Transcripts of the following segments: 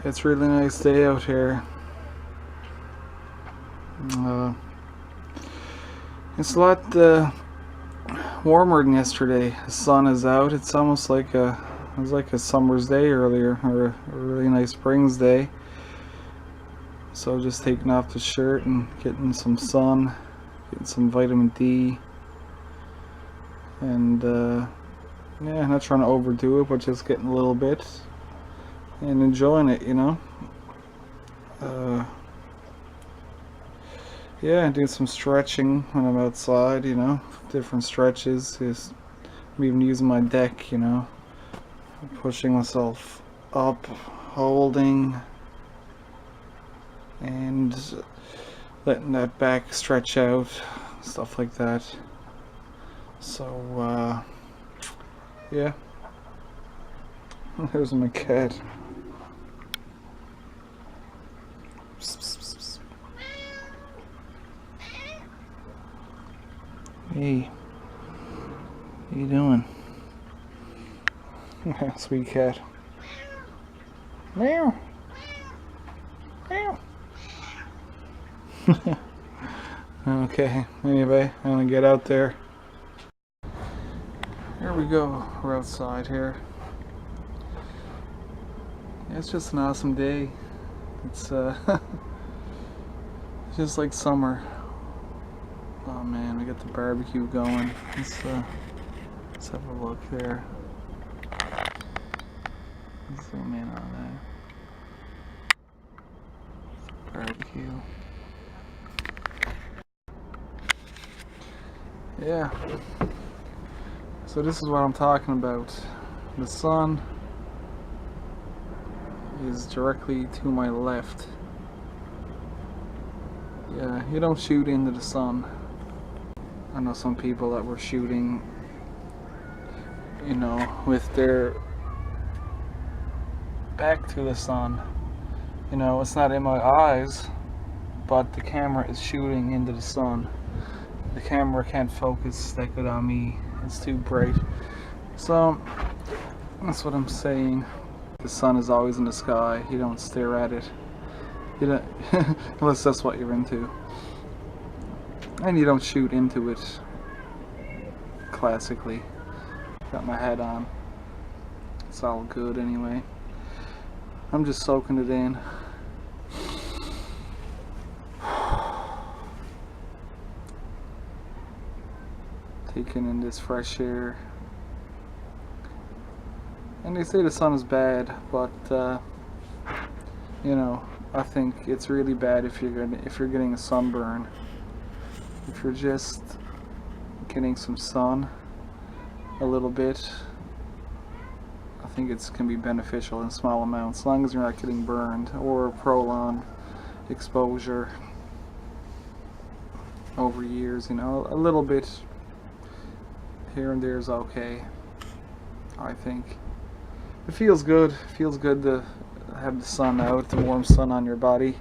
It's a really nice day out here. It's a lot warmer than yesterday. The sun is out. It's almost like it was like a summer's day earlier, or a really nice spring's day. So just taking off the shirt and getting some sun, getting some vitamin D, and yeah, not trying to overdo it, but just getting a little bit and enjoying it, you know. Yeah, doing some stretching when I'm outside, you know, different stretches. I'm even using my deck, you know, pushing myself up, holding, and letting that back stretch out, stuff like that. So, yeah. There's my cat. Hey, how you doing? Sweet cat. Meow. Meow. Okay, anyway, I'm gonna get out there. Here we go, we're outside here. Yeah, it's just an awesome day. It's just like summer. Oh man, we got the barbecue going. Let's have a look there. Let's zoom in on that. Barbecue. Yeah. So this is what I'm talking about. The sun is directly to my left. Yeah, you don't shoot into the sun. I know some people that were shooting, you know, with their back to the sun. You know, it's not in my eyes, but the camera is shooting into the sun. The camera can't focus that good on me. It's too bright. So, that's what I'm saying. The sun is always in the sky. You don't stare at it. You don't, unless that's what you're into. And you don't shoot into it classically. Got my head on. It's all good anyway. I'm just soaking it in. Taking in this fresh air. And they say the sun is bad, but you know, I think it's really bad if you're getting a sunburn. If you're just getting some sun a little bit, I think it can be beneficial in small amounts, as long as you're not getting burned or prolonged exposure over years. You know, a little bit here and there is okay, I think. It feels good. It feels good to have the sun out, the warm sun on your body.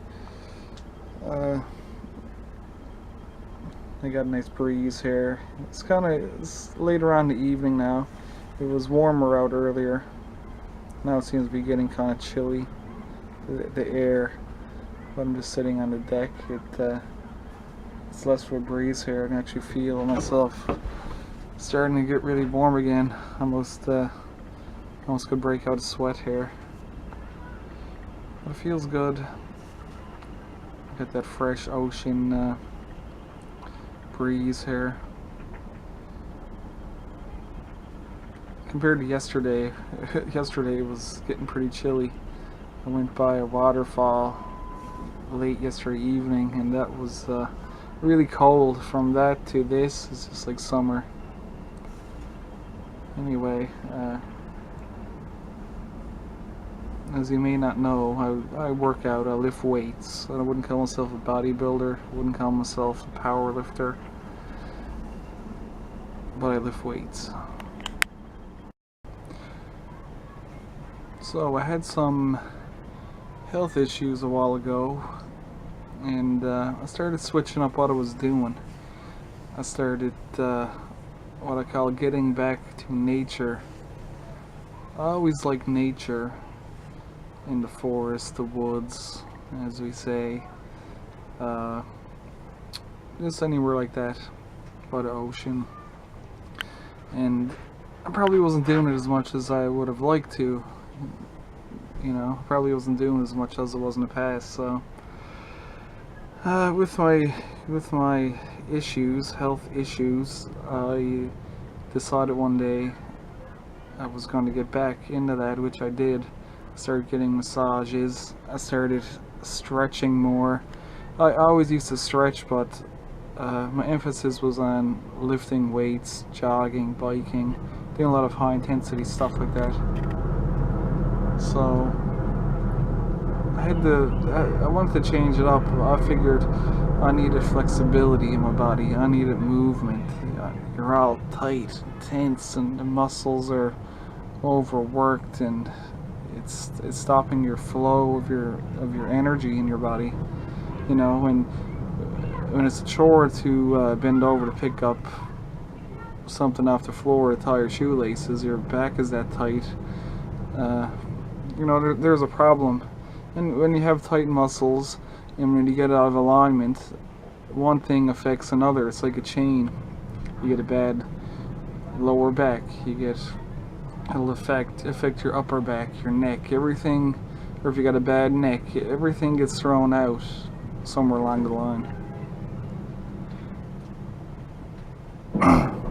I got a nice breeze here. It's later on in the evening now. It was warmer out earlier. Now it seems to be getting kind of chilly, the air. But I'm just sitting on the deck. It's less of a breeze here. I can actually feel myself starting to get really warm again. Almost could break out a sweat here. But it feels good. Get that fresh ocean breeze here. Compared to yesterday, yesterday it was getting pretty chilly. I went by a waterfall late yesterday evening, and that was really cold. From that to this, it's just like summer. Anyway, as you may not know, I work out, I lift weights. I wouldn't call myself a bodybuilder, I wouldn't call myself a power lifter, but I lift weights. So I had some health issues a while ago, and I started switching up what I was doing. I started what I call getting back to nature. I always liked nature, in the forest, the woods, as we say, just anywhere like that, by the ocean. And I probably wasn't doing it as much as I would have liked to, probably wasn't doing as much as it was in the past. So with my health issues, I decided one day I was going to get back into that, which I did. I started getting massages. I started stretching more. I always used to stretch, but my emphasis was on lifting weights, jogging, biking, doing a lot of high intensity stuff like that. So I wanted to change it up. I figured I needed flexibility in my body. I needed movement. You're all tight, tense, and the muscles are overworked, and it's stopping your flow of your energy in your body. When it's a chore to bend over to pick up something off the floor to tie your shoelaces, your back is that tight. There's a problem. And when you have tight muscles, and when you get out of alignment, one thing affects another. It's like a chain. You get a bad lower back, it'll affect your upper back, your neck, everything. Or if you got a bad neck, everything gets thrown out somewhere along the line.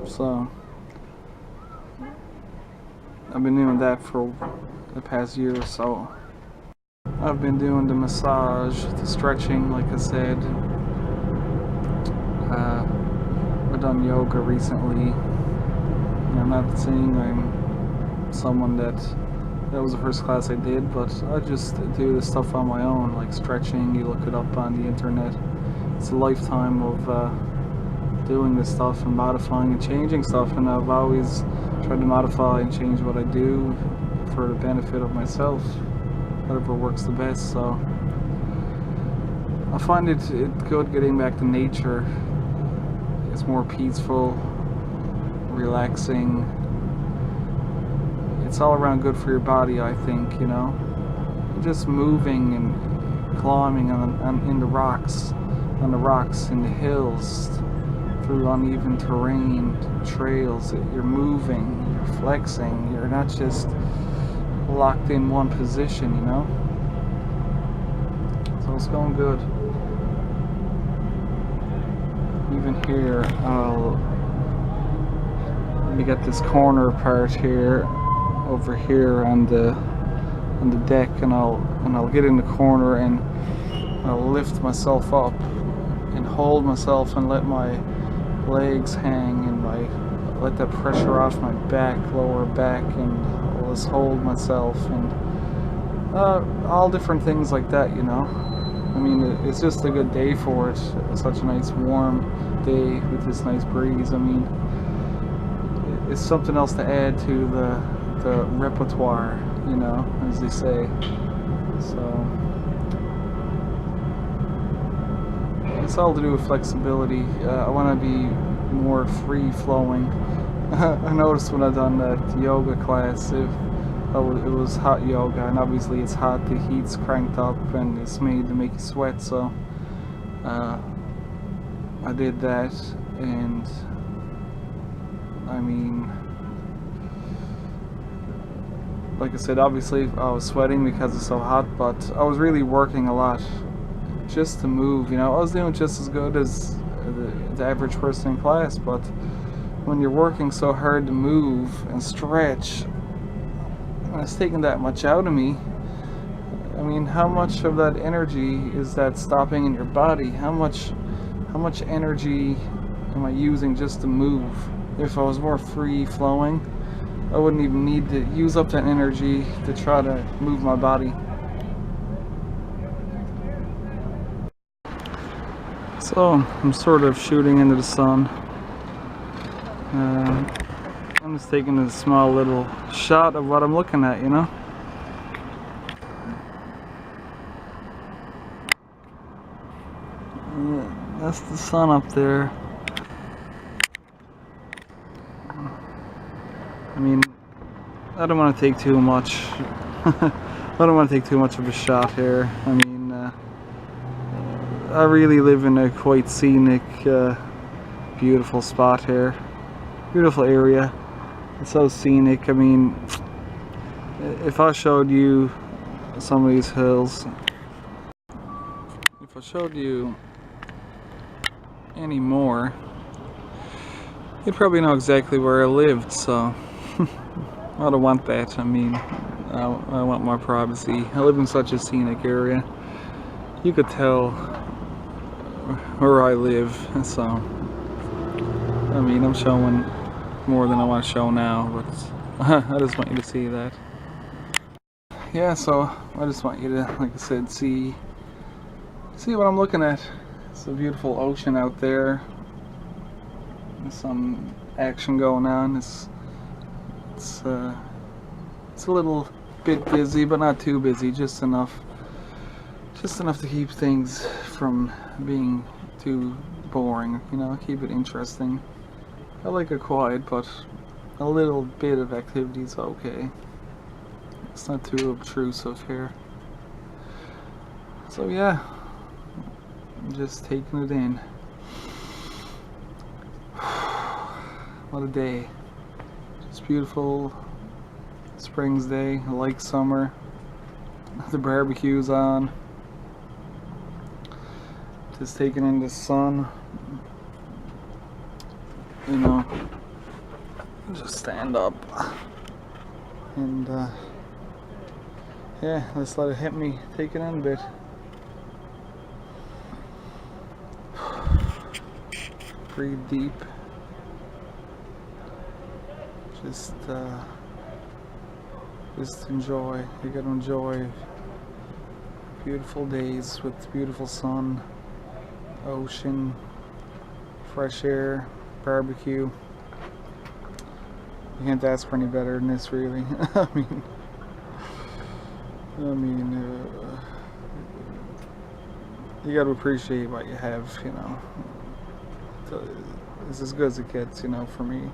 So I've been doing that for the past year or so. I've been doing the massage, the stretching, like I said. I've done yoga recently. I'm not saying I'm someone that was the first class I did, but I just do this stuff on my own, like stretching. You look it up on the internet. It's a lifetime of doing this stuff and modifying and changing stuff, and I've always tried to modify and change what I do for the benefit of myself, whatever works the best. So I find it good getting back to nature. It's more peaceful, relaxing. It's all around good for your body, I think. Just moving and climbing in the rocks, in the hills, through uneven terrain, trails. You're moving, you're flexing. You're not just locked in one position, So it's going good. Even here, we got this corner part here, over here on the deck, and I'll get in the corner and I'll lift myself up and hold myself and let my legs hang and let that pressure off my back, lower back, and I'll just hold myself, and all different things like that. It's just a good day for it. It's such a nice warm day with this nice breeze. It's something else to add to the repertoire, as they say. So it's all to do with flexibility. I want to be more free-flowing. I noticed when I done that yoga class, it was hot yoga, and obviously it's hot, the heat's cranked up, and it's made to make you sweat. So I did that, and like I said, obviously I was sweating because it's so hot, but I was really working a lot just to move. I was doing just as good as the average person in class, but when you're working so hard to move and stretch, and it's taking that much out of me. How much of that energy is that stopping in your body? How much energy am I using just to move? If I was more free flowing, I wouldn't even need to use up that energy to try to move my body. So I'm sort of shooting into the sun. I'm just taking a small little shot of what I'm looking at, That's the sun up there. I don't want to take too much. I don't want to take too much of a shot here. I mean, I really live in a quite scenic, beautiful spot here. Beautiful area. It's so scenic. I mean, if I showed you some of these hills, if I showed you any more, you'd probably know exactly where I lived, so I don't want that. I mean, I want more privacy. I live in such a scenic area. You could tell where I live, so I mean, I'm showing more than I want to show now, but I just want you to see that. Yeah, so I just want you to, like I said, see what I'm looking at. It's a beautiful ocean out there. There's some action going on. It's a little bit busy, but not too busy. Just enough to keep things from being too boring. You know, keep it interesting. I like it quiet, but a little bit of activity is okay. It's not too obtrusive here. So yeah, I'm just taking it in. What a day. Just beautiful spring's day. I like summer. The barbecue's on. Just taking in the sun. You know, just stand up and yeah, let's let it hit me. Take it in a bit. Breathe deep. Just enjoy. You gotta enjoy beautiful days with beautiful sun, ocean, fresh air, barbecue. You can't ask for any better than this, really. I mean, you got to appreciate what you have, you know. It's as good as it gets, you know, for me.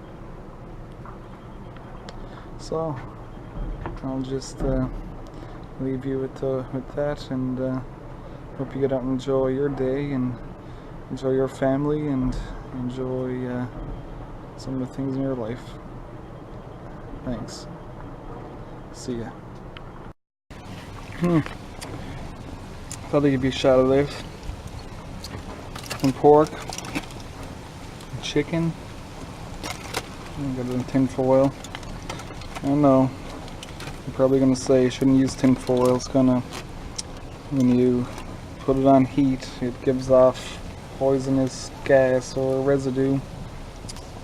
So I'll just leave you with that, and hope you get out and enjoy your day and enjoy your family and enjoy some of the things in your life. Thanks. See ya. Thought I'd give you a shot of this. Some pork, chicken. I got it in tin foil. I know you're probably gonna say you shouldn't use tin foil. It's gonna, when you put it on heat, it gives off poisonous gas or residue.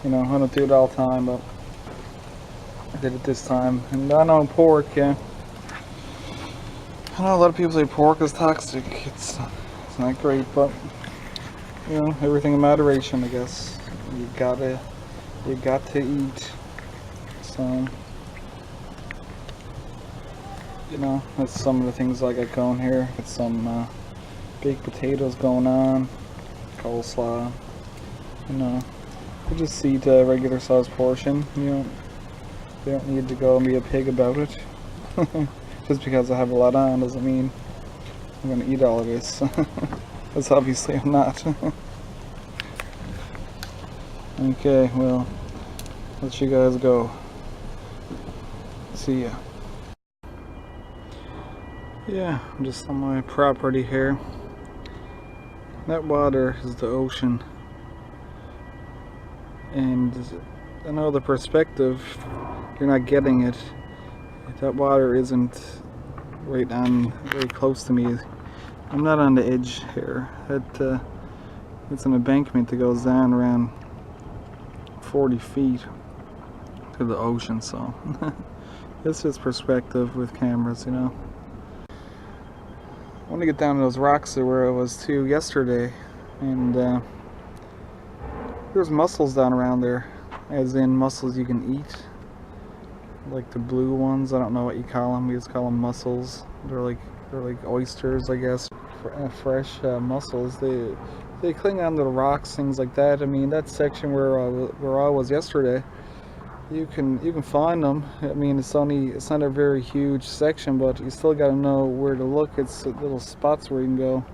You know, I don't do it all the time, but I did it this time. And I know pork, yeah. I know a lot of people say pork is toxic. It's not great, but you know, everything in moderation, I guess. You got to eat. So, you know, that's some of the things I got going here. Got some baked potatoes going on, coleslaw. You know, you just eat a regular size portion. You don't need to go and be a pig about it. Just because I have a lot on doesn't mean I'm gonna eat all of this. That's obviously I'm not. Okay, well, let you guys go. See ya. Yeah, I'm just on my property here. That water is the ocean. And I know the perspective, you're not getting it. That water isn't right on, very close to me. I'm not on the edge here. It's an embankment that goes down around 40 feet to the ocean, so it's just perspective with cameras, you know. I want to get down to those rocks there where I was too yesterday, and there's mussels down around there, as in mussels you can eat. Like the blue ones, I don't know what you call them. We just call them mussels. They're like oysters, I guess. Fresh mussels. They cling on to the rocks, things like that. I mean, that section where I was yesterday, you can find them. I mean, it's not a very huge section, but you still got to know where to look. It's little spots where you can go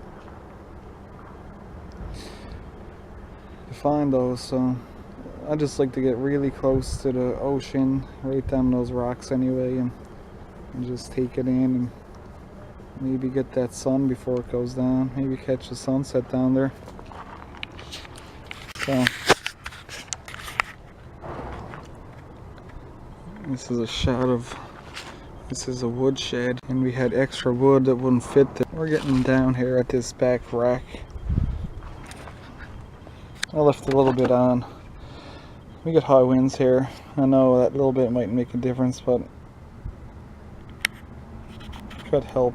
to find those. So I just like to get really close to the ocean, right down those rocks anyway, and just take it in and maybe get that sun before it goes down. Maybe catch the sunset down there. So this is a shot of, this is a wood shed, and we had extra wood that wouldn't fit there. We're getting down here at this back rack. I left a little bit on. We get high winds here. I know that little bit might make a difference, but could help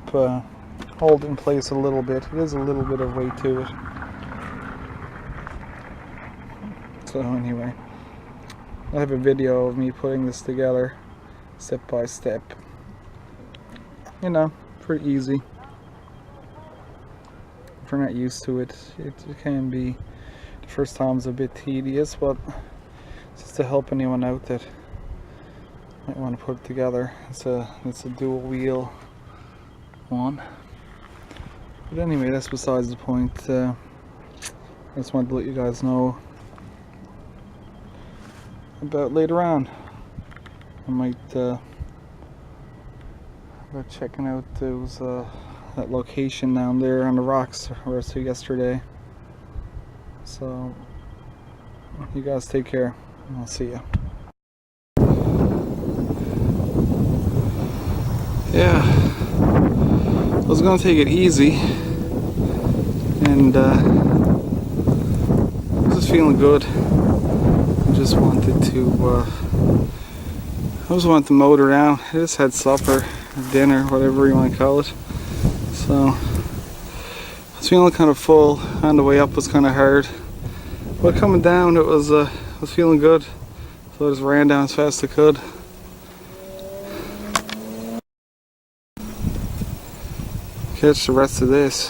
hold in place a little bit. It is a little bit of weight to it. So anyway, I have a video of me putting this together step by step. You know, pretty easy. If you're not used to it, it can be, the first time's a bit tedious, but just to help anyone out that might want to put it together. It's a dual wheel one. But anyway, that's besides the point. I just wanted to let you guys know about later on. I might go checking out those that location down there on the rocks where I was yesterday. So you guys take care. I'll see you. Yeah, I was gonna take it easy, and I was just feeling good. I just wanted to motor down. I just had supper, dinner, whatever you want to call it. So I was feeling kind of full. On the way up was kind of hard, but coming down it was feeling good. So I just ran down as fast as I could. Catch the rest of this.